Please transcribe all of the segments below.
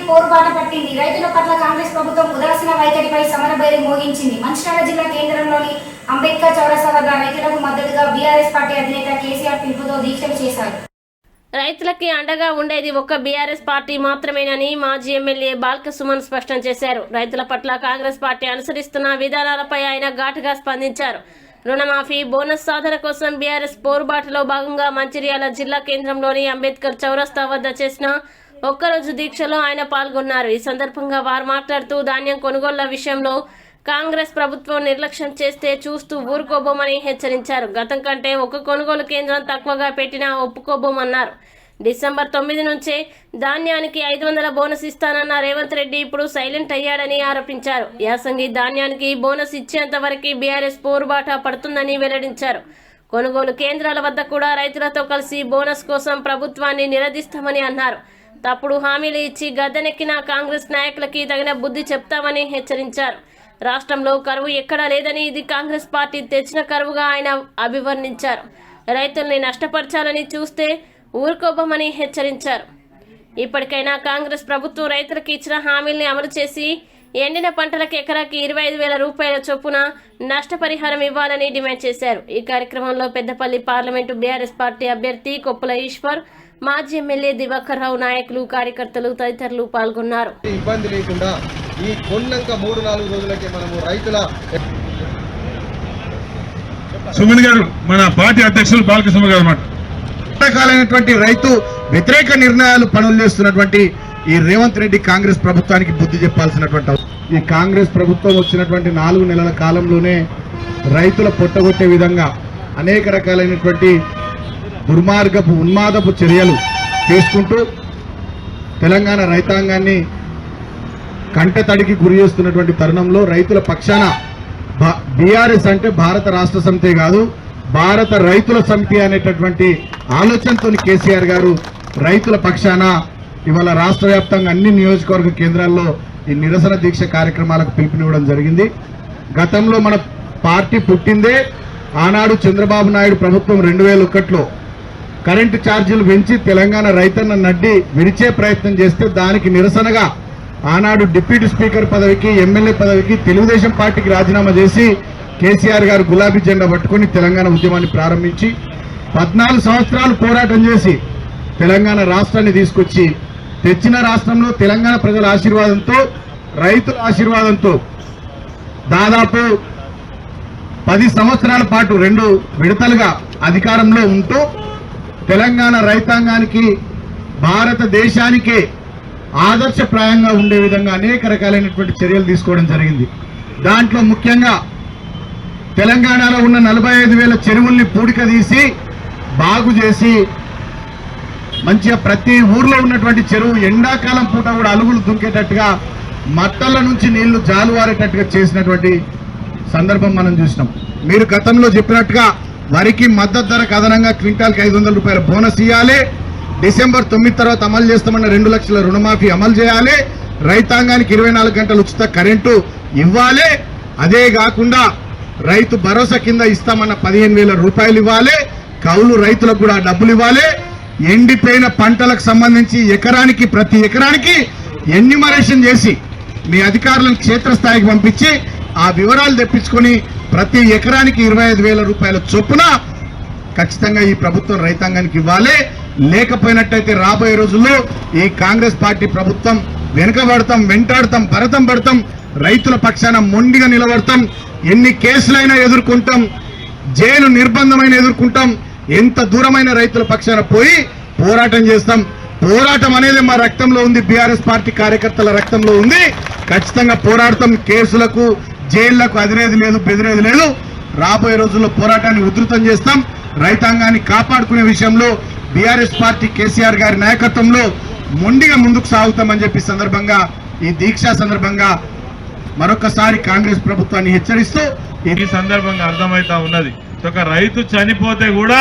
పోరుబాట పట్టింది. రైతుల పట్ల కాంగ్రెస్ ప్రభుత్వం ఉదాసీన వైఖరిపై సమరభేరి మోగించింది. మంచిర్యాల జిల్లా కేంద్రంలోని అంబేద్కర్ చౌరస్తా వద్ద రైతులకు మద్దతుగా బీఆర్ఎస్ పార్టీ అధినేత కేసీఆర్ పిలుపుతో దీక్షలు చేశారు. రైతులకి అండగా ఉండేది ఒక్క బీఆర్ఎస్ పార్టీ మాత్రమేనని మాజీ ఎమ్మెల్యే బాల్క సుమన్ స్పష్టం చేశారు. రైతుల పట్ల కాంగ్రెస్ పార్టీ అనుసరిస్తున్న విధానాలపై ఆయన ఘాటుగా స్పందించారు. రుణమాఫీ, బోనస్ సాధన కోసం బీఆర్ఎస్ పోరుబాటులో భాగంగా మంచిర్యాల జిల్లా కేంద్రంలోని అంబేద్కర్ చౌరస్తా వద్ద చేసిన ఒక్కరోజు దీక్షలో ఆయన పాల్గొన్నారు. ఈ సందర్భంగా వారు మాట్లాడుతూ ధాన్యం కొనుగోళ్ల విషయంలో కాంగ్రెస్ ప్రభుత్వం నిర్లక్ష్యం చేస్తే చూస్తూ ఊరుకోబోమని హెచ్చరించారు. గతం కంటే ఒక కొనుగోలు కేంద్రం తక్కువగా పెట్టినా ఒప్పుకోబోమన్నారు. డిసెంబర్ 9 నుంచే ధాన్యానికి 500 బోనస్ ఇస్తానన్న రేవంత్ రెడ్డి ఇప్పుడు సైలెంట్ అయ్యాడని ఆరోపించారు. యాసంగి ధాన్యానికి బోనస్ ఇచ్చేంత వరకు బీఆర్ఎస్ పోరుబాట పడుతుందని వెల్లడించారు. కొనుగోలు కేంద్రాల వద్ద కూడా రైతులతో కలిసి బోనస్ కోసం ప్రభుత్వాన్ని నిలదీస్తామని అన్నారు. తప్పుడు హామీలు ఇచ్చి గద్దెనెక్కిన కాంగ్రెస్ నాయకులకి తగిన బుద్ధి చెప్తామని హెచ్చరించారు. రాష్ట్రంలో కరువు ఎక్కడా లేదని ఇది కాంగ్రెస్ పార్టీ తెచ్చిన కరువుగా ఆయన అభివర్ణించారు. రైతుల్ని నష్టపరచాలని చూస్తే ఊరుకోబోమని హెచ్చరించారు. ఇప్పటికైనా కాంగ్రెస్ ప్రభుత్వం రైతులకు ఇచ్చిన హామీల్ని అమలు చేసి ఎండిన పంటలకు ఎకరాకి 25,000 రూపాయల చొప్పున నష్టపరిహారం ఇవ్వాలని డిమాండ్ చేశారు. ఈ కార్యక్రమంలో పెద్దపల్లి పార్లమెంటు బీఆర్ఎస్ పార్టీ అభ్యర్థి కొప్పుల ఈశ్వర్, మాజీ ఎమ్మెల్యే దివాకర్ రావు, నాయకులు, కార్యకర్తలు తదితరులు పాల్గొన్నారు. ఇబ్బంది లేకుండా ఈ కొన్నాక 3-4 రోజులకే మనము రైతుల సుమన్ గారు, మన పార్టీ అధ్యక్షులు బాలకృష్ణ గారు మాట రకాలైనటువంటి రైతు వ్యతిరేక నిర్ణయాలు పనులు చేస్తున్నటువంటి ఈ రేవంత్ రెడ్డి కాంగ్రెస్ ప్రభుత్వానికి బుద్ధి చెప్పాల్సినటువంటి ఈ కాంగ్రెస్ ప్రభుత్వం వచ్చినటువంటి 4 నెలల కాలంలోనే రైతుల పొట్టగొట్టే విధంగా అనేక రకాలైనటువంటి దుర్మార్గపు ఉన్మాదపు చర్యలు తీసుకుంటూ తెలంగాణ రైతాంగాన్ని కంటతడికి గురి చేస్తున్నటువంటి తరుణంలో రైతుల పక్షాన బీఆర్ఎస్ అంటే భారత రాష్ట్ర సమితి కాదు, భారత రైతుల సమితి అనేటటువంటి ఆలోచనతో కేసీఆర్ గారు రైతుల పక్షాన ఇవాళ రాష్ట్ర వ్యాప్తంగా అన్ని నియోజకవర్గ కేంద్రాల్లో ఈ నిరసన దీక్ష కార్యక్రమాలకు పిలుపునివ్వడం జరిగింది. గతంలో మన పార్టీ పుట్టిందే ఆనాడు చంద్రబాబు నాయుడు ప్రభుత్వం 2001లో కరెంటు ఛార్జీలు పెంచి తెలంగాణ రైతన్న నడ్డి విడిచే ప్రయత్నం చేస్తే దానికి నిరసనగా ఆనాడు డిప్యూటీ స్పీకర్ పదవికి, ఎమ్మెల్యే పదవికి తెలుగుదేశం పార్టీకి రాజీనామా చేసి కేసీఆర్ గారు గులాబీ జెండా పట్టుకుని తెలంగాణ ఉద్యమాన్ని ప్రారంభించి 14 సంవత్సరాలు పోరాటం చేసి తెలంగాణ రాష్ట్రాన్ని తీసుకొచ్చి తెచ్చిన రాష్ట్రంలో తెలంగాణ ప్రజల ఆశీర్వాదంతో, రైతుల ఆశీర్వాదంతో దాదాపు 10 సంవత్సరాల పాటు 2 విడతలుగా అధికారంలో ఉంటూ తెలంగాణ రైతాంగానికి, భారతదేశానికే ఆదర్శప్రాయంగా ఉండే విధంగా అనేక రకాలైనటువంటి చర్యలు తీసుకోవడం జరిగింది. దాంట్లో ముఖ్యంగా తెలంగాణలో ఉన్న 45,000 చెరువుల్ని పూడిక తీసి బాగు చేసి మంచిగా ప్రతి ఊర్లో ఉన్నటువంటి చెరువు ఎండాకాలం పూట కూడా అలుగులు దుంకేటట్టుగా మట్టల నుంచి నీళ్లు జాలువారేటట్టుగా చేసినటువంటి సందర్భం మనం చూసినాం. మీరు గతంలో చెప్పినట్టుగా వరికి మద్దతు ధరకు అదనంగా క్వింటాల్కి 500 రూపాయల బోనస్ ఇవ్వాలి, డిసెంబర్ 9 తర్వాత అమలు చేస్తామన్న 2 లక్షల రుణమాఫీ అమలు చేయాలి, రైతాంగానికి 24 గంటలు ఉచిత కరెంటు ఇవ్వాలి, అదే కాకుండా రైతు భరోసా కింద ఇస్తామన్న 15,000 రూపాయలు ఇవ్వాలి, కౌలు రైతులకు కూడా డబ్బులు ఇవ్వాలి, ఎండిపోయిన పంటలకు సంబంధించి ప్రతి ఎకరానికి ఎన్యూమరేషన్ చేసి మీ అధికారులను క్షేత్రస్థాయికి పంపించి ఆ వివరాలు తెప్పించుకొని ప్రతి ఎకరానికి 25,000 రూపాయల చొప్పున ఖచ్చితంగా ఈ ప్రభుత్వం రైతాంగానికి ఇవ్వాలి. లేకపోయినట్టయితే రాబోయే రోజుల్లో ఈ కాంగ్రెస్ పార్టీ ప్రభుత్వం వెనుకబడతాం, వెంటాడతాం, భరతం పడతాం, రైతుల పక్షాన మొండిగా నిలబడతాం, ఎన్ని కేసులైనా ఎదుర్కొంటాం, జైలు నిర్బంధమైన ఎదుర్కొంటాం, ఎంత దూరమైన రైతుల పక్షాన పోయి పోరాటం చేస్తాం. పోరాటం అనేది మా రక్తంలో ఉంది, బీఆర్ఎస్ పార్టీ కార్యకర్తల రక్తంలో ఉంది. ఖచ్చితంగా పోరాడతాం. కేసులకు, జైళ్లకు అదిరేది లేదు, బెదిరేది లేదు. రాబోయే రోజుల్లో పోరాటాన్ని ఉధృతం చేస్తాం. రైతాంగాన్ని కాపాడుకునే విషయంలో బీఆర్ఎస్ పార్టీ కేసీఆర్ గారి నాయకత్వంలో మొండిగా ముందుకు సాగుతామని చెప్పి సందర్భంగా, ఈ దీక్షా సందర్భంగా మరొకసారి కాంగ్రెస్ ప్రభుత్వాన్ని హెచ్చరిస్తూ ఈ సందర్భంగా అర్థమైతా ఉన్నది. ఒక రైతు చనిపోతే కూడా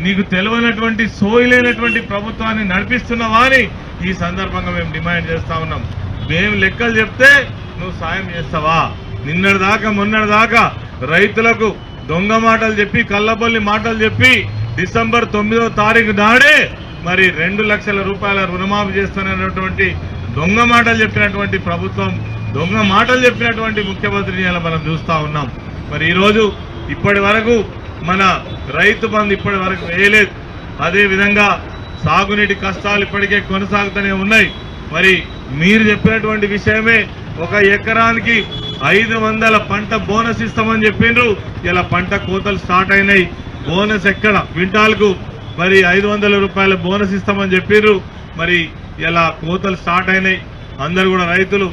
నీకు తెలియనటువంటి సోయలేనటువంటి ప్రభుత్వాన్ని నడిపిస్తున్నావా అని ఈ సందర్భంగా మేము డిమాండ్ చేస్తా ఉన్నాం. మేము లెక్కలు చెప్తే నువ్వు సాయం చేస్తావా? నిన్నటిదాకా మొన్నటిదాకా రైతులకు దొంగ మాటలు చెప్పి, కళ్ళబొల్లి మాటలు చెప్పి డిసెంబర్ 9వ తారీఖు నాడే మరి 2 లక్షల రూపాయల రుణమాఫీ చేస్తున్నటువంటి దొంగ మాటలు చెప్పినటువంటి ప్రభుత్వం, దొంగ మాటలు చెప్పినటువంటి ముఖ్యమంత్రిని ఇలా మనం చూస్తూ ఉన్నాం. మరి ఈరోజు ఇప్పటి వరకు మన రైతు బంధు ఇప్పటి వరకు వేయలేదు. అదేవిధంగా సాగునీటి కష్టాలు ఇప్పటికే కొనసాగుతూనే ఉన్నాయి. మరి మీరు చెప్పినటువంటి విషయమే, ఒక ఎకరానికి 500 పంట బోనస్ ఇస్తామని చెప్పిండ్రు. ఇలా పంట కోతలు స్టార్ట్ అయినాయి. బోనస్ ఎక్కడ? క్వింటాల్కు మరి 500 రూపాయల బోనస్ ఇస్తామని చెప్పిండ్రు. మరి ఇలా కోతలు స్టార్ట్ అయినాయి. అందరు కూడా రైతులు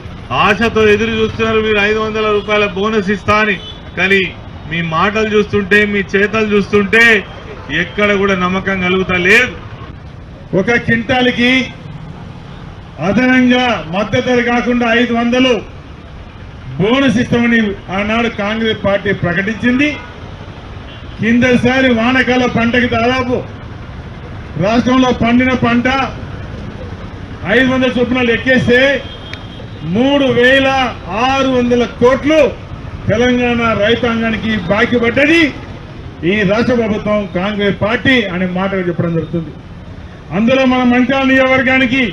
ఆశతో ఎదురు చూస్తున్నారు, మీరు 500 రూపాయల బోనస్ ఇస్తా అని. కానీ మీ మాటలు చూస్తుంటే, మీ చేతలు చూస్తుంటే ఎక్కడ కూడా నమ్మకం కలుగుతా లేదు. ఒక క్వింటాల్కి అదనంగా మద్దతు ధర కాకుండా 500 బోనస్ ఇస్తామని ఆనాడు కాంగ్రెస్ పార్టీ ప్రకటించింది. కిందసారి వానకాల పంటకి దాదాపు రాష్ట్రంలో పండిన పంట 500 చొప్పున లెక్కేస్తే 3600 కోట్లు తెలంగాణ రైతాంగానికి బాకీ పడ్డది ఈ రాష్ట్ర ప్రభుత్వం, కాంగ్రెస్ పార్టీ అనే మాటగా చెప్పడం జరుగుతుంది. అందులో మన మంచిర్యాల నియోజకవర్గానికి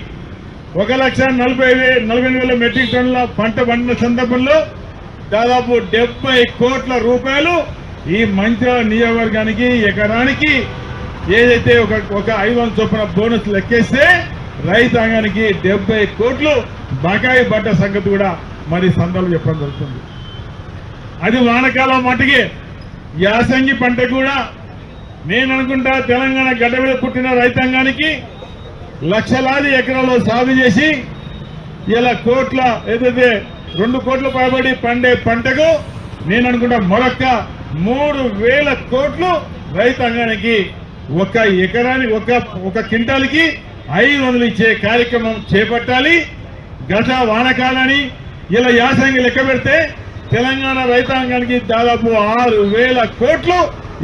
1,48,000 మెట్రిక్ టన్నుల పంట పండిన సందర్భంలో దాదాపు 70 కోట్ల రూపాయలు ఈ మంచిర్యాల నియోజకవర్గానికి ఎకరానికి ఏదైతే ఒక 500 చొప్పున బోనస్ లెక్కేస్తే రైతాంగానికి 70 కోట్లు బకాయి పడ్డ సంగతి కూడా మరి సందర్భంలో చెప్పడం జరుగుతుంది. అది వానకాలం మటుకే. యాసంగి పంట కూడా నేను అనుకుంటా తెలంగాణ గడ్డ మీద పుట్టిన రైతాంగానికి లక్షలాది ఎకరాల్లో సాగు చేసి ఇలా కోట్ల ఏదైతే 2 కోట్ల పైబడి పండే పంటకు నేను అనుకుంటా మరొక్క 3000 కోట్లు రైతాంగానికి ఒక ఎకరానికి ఒక క్వింటాల్కి 500 ఇచ్చే కార్యక్రమం చేపట్టాలి. గత వానకాలని ఇలా యాసంగి లెక్క పెడితే తెలంగాణ రైతాంగానికి దాదాపు 6000 కోట్లు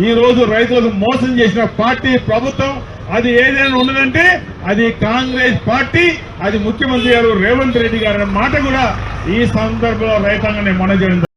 ఈ రోజు రైతులకు మోసం చేసిన పార్టీ ప్రభుత్వం. అది ఏదైనా ఉన్నదంటే అది కాంగ్రెస్ పార్టీ, అది ముఖ్యమంత్రి గారు రేవంత్ రెడ్డి గారి మాట కూడా ఈ సందర్భంలో రైతాంగాన్ని మనజేయడం